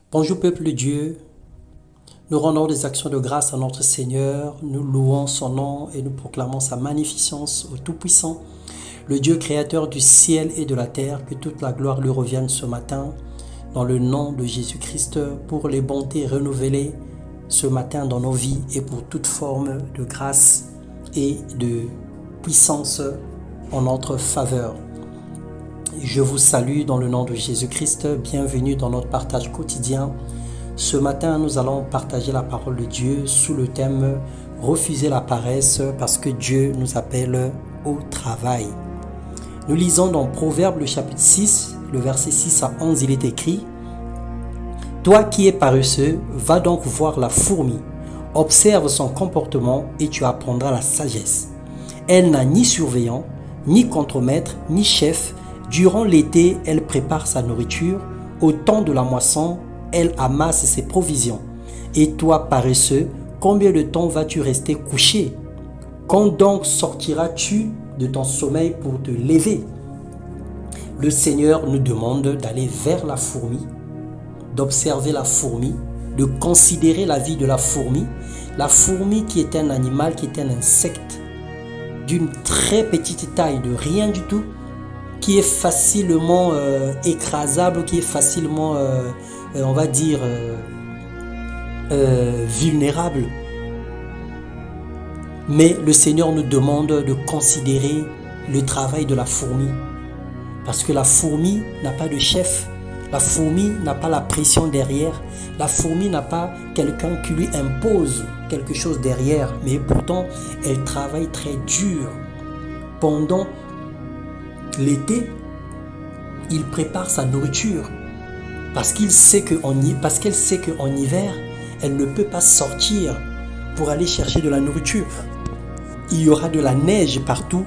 Bonjour peuple de Dieu, nous rendons des actions de grâce à notre Seigneur, nous louons son nom et nous proclamons sa magnificence au Tout-Puissant, le Dieu créateur du ciel et de la terre, que toute la gloire lui revienne ce matin, dans le nom de Jésus-Christ, pour les bontés renouvelées ce matin dans nos vies et pour toute forme de grâce et de puissance en notre faveur. Je vous salue dans le nom de Jésus-Christ. Bienvenue dans notre partage quotidien. Ce matin, nous allons partager la parole de Dieu sous le thème « Refuser la paresse parce que Dieu nous appelle au travail ». Nous lisons dans Proverbe le chapitre 6, le verset 6 à 11, il est écrit « Toi qui es paresseux, va donc voir la fourmi. Observe son comportement et tu apprendras la sagesse. Elle n'a ni surveillant, ni contremaître, ni chef. Durant l'été, elle prépare sa nourriture. Au temps de la moisson, elle amasse ses provisions. Et toi, paresseux, combien de temps vas-tu rester couché? Quand donc sortiras-tu de ton sommeil pour te lever? Le Seigneur nous demande d'aller vers la fourmi, d'observer la fourmi, de considérer la vie de la fourmi. La fourmi qui est un animal, qui est un insecte d'une très petite taille, de rien du tout, qui est facilement écrasable, qui est facilement, on va dire, vulnérable. Mais le Seigneur nous demande de considérer le travail de la fourmi. Parce que la fourmi n'a pas de chef. La fourmi n'a pas la pression derrière. La fourmi n'a pas quelqu'un qui lui impose quelque chose derrière. Mais pourtant, elle travaille très dur. Pendant l'été, il prépare sa nourriture parce qu'elle sait qu'en hiver, elle ne peut pas sortir pour aller chercher de la nourriture. Il y aura de la neige partout,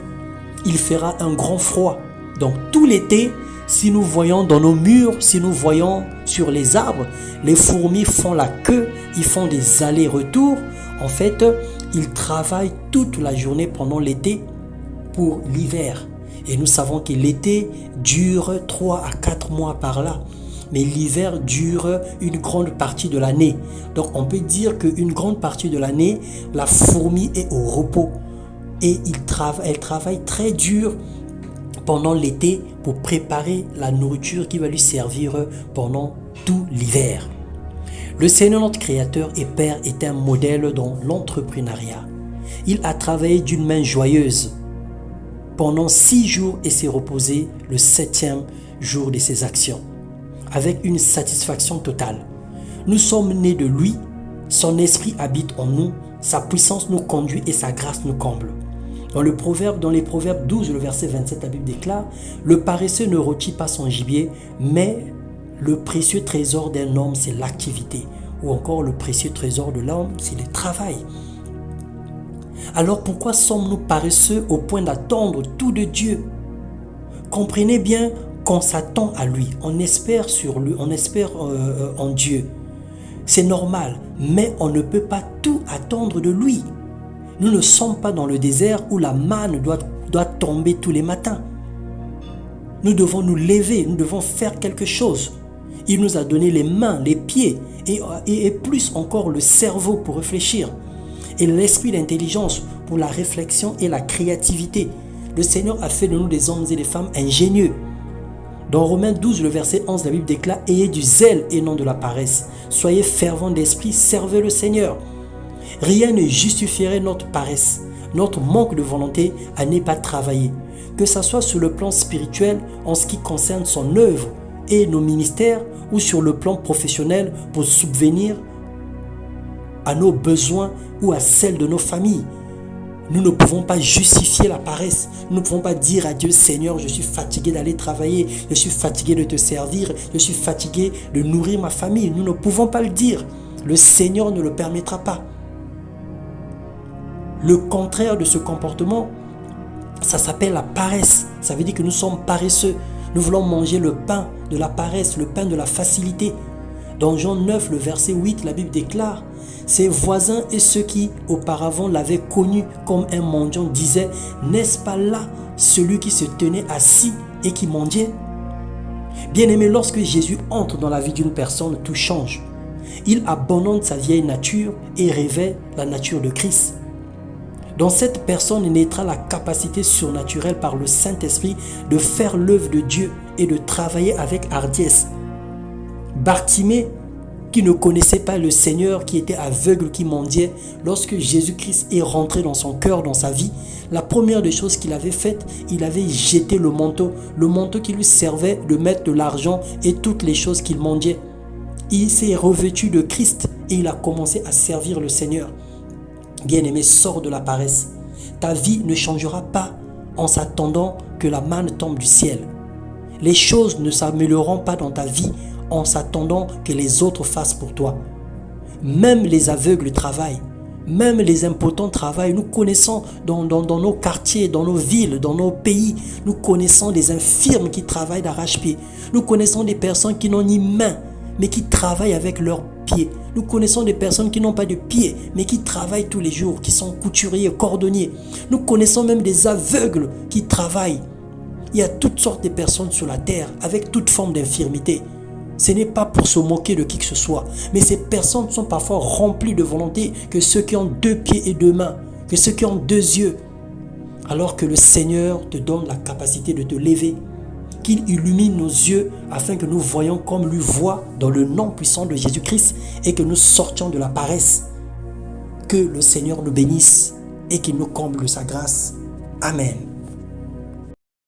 il fera un grand froid. Donc tout l'été, si nous voyons dans nos murs, si nous voyons sur les arbres, les fourmis font la queue, ils font des allers-retours. En fait, ils travaillent toute la journée pendant l'été pour l'hiver. Et nous savons que l'été dure 3 à 4 mois par là. Mais l'hiver dure une grande partie de l'année. Donc on peut dire qu'une grande partie de l'année, la fourmi est au repos. Et elle travaille très dur pendant l'été pour préparer la nourriture qui va lui servir pendant tout l'hiver. Le Seigneur notre Créateur et Père est un modèle dans l'entrepreneuriat. Il a travaillé d'une main joyeuse pendant 6 jours et s'est reposé le 7e jour de ses actions, avec une satisfaction totale. Nous sommes nés de lui, son esprit habite en nous, sa puissance nous conduit et sa grâce nous comble. Dans les Proverbes 12, le verset 27, la Bible déclare « Le paresseux ne rôtit pas son gibier, mais le précieux trésor d'un homme, c'est l'activité. » Ou encore le précieux trésor de l'homme, c'est le travail. Alors pourquoi sommes-nous paresseux au point d'attendre tout de Dieu? Comprenez bien qu'on s'attend à lui, on espère sur lui, on espère en Dieu. C'est normal, mais on ne peut pas tout attendre de lui. Nous ne sommes pas dans le désert où la manne doit tomber tous les matins. Nous devons nous lever, nous devons faire quelque chose. Il nous a donné les mains, les pieds et plus encore le cerveau pour réfléchir. Et l'esprit d'intelligence pour la réflexion et la créativité. Le Seigneur a fait de nous des hommes et des femmes ingénieux. Dans Romains 12, le verset 11, la Bible déclare « Ayez du zèle et non de la paresse. Soyez fervents d'esprit, servez le Seigneur. » Rien ne justifierait notre paresse, notre manque de volonté à ne pas travailler. Que ce soit sur le plan spirituel en ce qui concerne son œuvre et nos ministères ou sur le plan professionnel pour subvenir à nos besoins ou à celles de nos familles. Nous ne pouvons pas justifier la paresse. Nous ne pouvons pas dire à Dieu, Seigneur, je suis fatigué d'aller travailler, je suis fatigué de te servir, je suis fatigué de nourrir ma famille. Nous ne pouvons pas le dire. Le Seigneur ne le permettra pas. Le contraire de ce comportement, ça s'appelle la paresse. Ça veut dire que nous sommes paresseux. Nous voulons manger le pain de la paresse, le pain de la facilité. Dans Jean 9, le verset 8, la Bible déclare « Ses voisins et ceux qui auparavant l'avaient connu comme un mendiant disaient « N'est-ce pas là celui qui se tenait assis et qui mendiait ?» Bien-aimé, lorsque Jésus entre dans la vie d'une personne, tout change. Il abandonne sa vieille nature et révèle la nature de Christ. Dans cette personne naîtra la capacité surnaturelle par le Saint-Esprit de faire l'œuvre de Dieu et de travailler avec hardiesse. Bartimée, qui ne connaissait pas le Seigneur, qui était aveugle, qui mendiait, lorsque Jésus-Christ est rentré dans son cœur, dans sa vie, la première des choses qu'il avait faites, il avait jeté le manteau qui lui servait de mettre de l'argent et toutes les choses qu'il mendiait. Il s'est revêtu de Christ et il a commencé à servir le Seigneur. Bien-aimé, sors de la paresse. Ta vie ne changera pas en s'attendant que la manne tombe du ciel. Les choses ne s'amélioreront pas dans ta vie en s'attendant que les autres fassent pour toi. Même les aveugles travaillent. Même les impotents travaillent. Nous connaissons dans nos quartiers, dans nos villes, dans nos pays, nous connaissons des infirmes qui travaillent d'arrache-pied. Nous connaissons des personnes qui n'ont ni main, mais qui travaillent avec leurs pieds. Nous connaissons des personnes qui n'ont pas de pieds, mais qui travaillent tous les jours, qui sont couturiers, cordonniers. Nous connaissons même des aveugles qui travaillent. Il y a toutes sortes de personnes sur la terre avec toute forme d'infirmité. Ce n'est pas pour se moquer de qui que ce soit, mais ces personnes sont parfois remplies de volonté que ceux qui ont 2 pieds et 2 mains, que ceux qui ont 2 yeux. Alors que le Seigneur te donne la capacité de te lever, qu'il illumine nos yeux afin que nous voyions comme lui voit dans le nom puissant de Jésus-Christ et que nous sortions de la paresse. Que le Seigneur nous bénisse et qu'il nous comble de sa grâce. Amen.